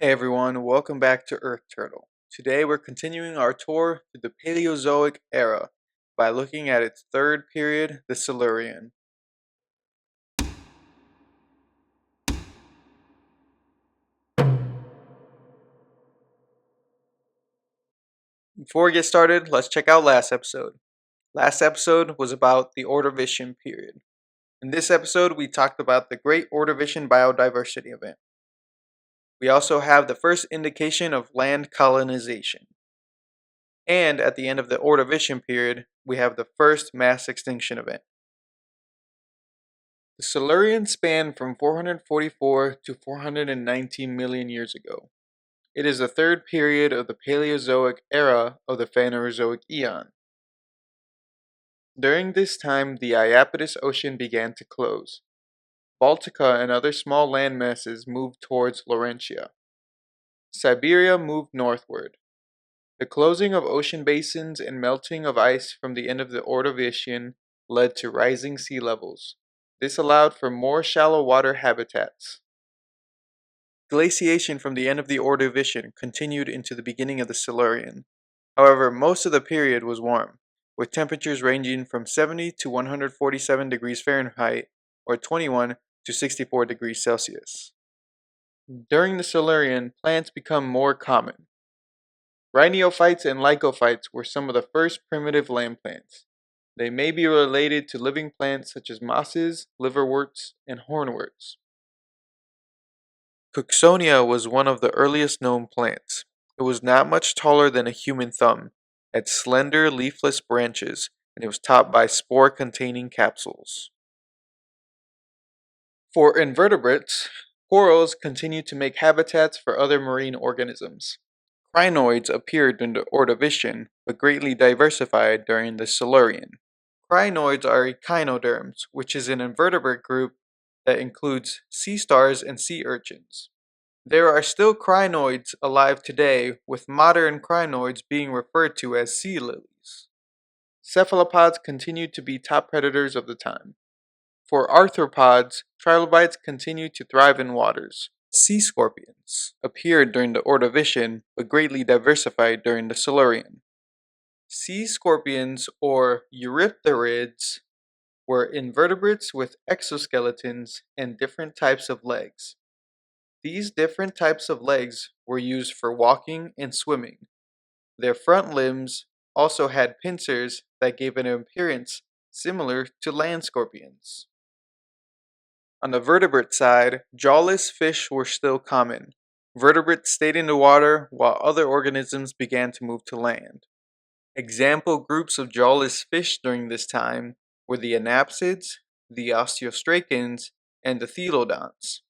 Hey everyone, welcome back to Earth Turtle. Today we're continuing our tour through the Paleozoic era by looking at its third period, the Silurian. Before we get started, let's check out last episode. Last episode was about the Ordovician period. In this episode, we talked about the Great Ordovician Biodiversity Event. We also have the first indication of land colonization. And at the end of the Ordovician period, we have the first mass extinction event. The Silurian spanned from 444 to 419 million years ago. It is the third period of the Paleozoic era of the Phanerozoic eon. During this time, the Iapetus Ocean began to close. Baltica and other small land masses moved towards Laurentia. Siberia moved northward. The closing of ocean basins and melting of ice from the end of the Ordovician led to rising sea levels. This allowed for more shallow water habitats. Glaciation from the end of the Ordovician continued into the beginning of the Silurian. However, most of the period was warm, with temperatures ranging from 70 to 147 degrees Fahrenheit or 21 to 64 degrees Celsius. During the Silurian, plants become more common. Rhiniophytes and lycophytes were some of the first primitive land plants. They may be related to living plants such as mosses, liverworts, and hornworts. Cooksonia was one of the earliest known plants. It was not much taller than a human thumb, had slender leafless branches, and it was topped by spore-containing capsules. For invertebrates, corals continued to make habitats for other marine organisms. Crinoids appeared during the Ordovician, but greatly diversified during the Silurian. Crinoids are echinoderms, which is an invertebrate group that includes sea stars and sea urchins. There are still crinoids alive today, with modern crinoids being referred to as sea lilies. Cephalopods continued to be top predators of the time. For arthropods, trilobites continued to thrive in waters. Sea scorpions appeared during the Ordovician, but greatly diversified during the Silurian. Sea scorpions, or eurypterids, were invertebrates with exoskeletons and different types of legs. These different types of legs were used for walking and swimming. Their front limbs also had pincers that gave an appearance similar to land scorpions. On the vertebrate side, jawless fish were still common. Vertebrates stayed in the water while other organisms began to move to land. Example groups of jawless fish during this time were the anapsids, the osteostracans, and the thelodonts.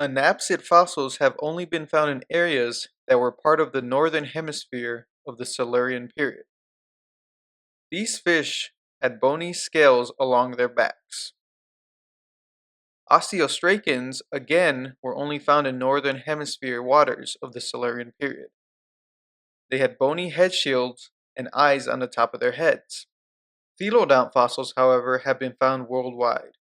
Anapsid fossils have only been found in areas that were part of the northern hemisphere of the Silurian period. These fish had bony scales along their backs. Osteostracans, again, were only found in northern hemisphere waters of the Silurian period. They had bony head shields and eyes on the top of their heads. Thelodont fossils, however, have been found worldwide.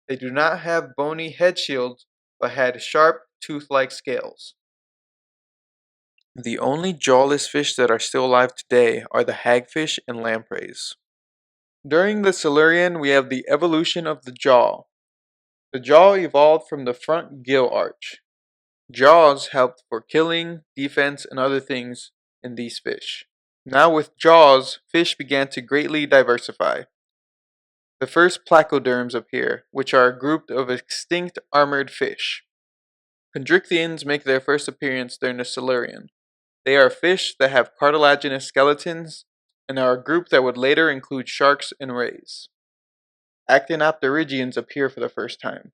They do not have bony head shields, but had sharp, tooth-like scales. The only jawless fish that are still alive today are the hagfish and lampreys. During the Silurian, we have the evolution of the jaw. The jaw evolved from the front gill arch. Jaws helped for killing, defense, and other things in these fish. Now with jaws, fish began to greatly diversify. The first placoderms appear, which are a group of extinct armored fish. Chondrichthyans make their first appearance during the Silurian. They are fish that have cartilaginous skeletons and are a group that would later include sharks and rays. Actinopterygians appear for the first time.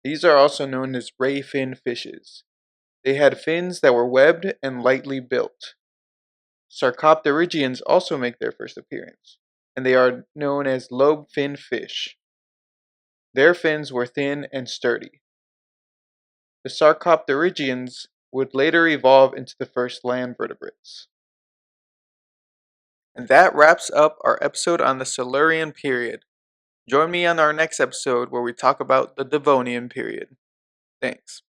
These are also known as ray fin fishes. They had fins that were webbed and lightly built. Sarcopterygians also make their first appearance, and they are known as lobe fin fish. Their fins were thin and sturdy. The Sarcopterygians would later evolve into the first land vertebrates. And that wraps up our episode on the Silurian period. Join me on our next episode where we talk about the Devonian period. Thanks.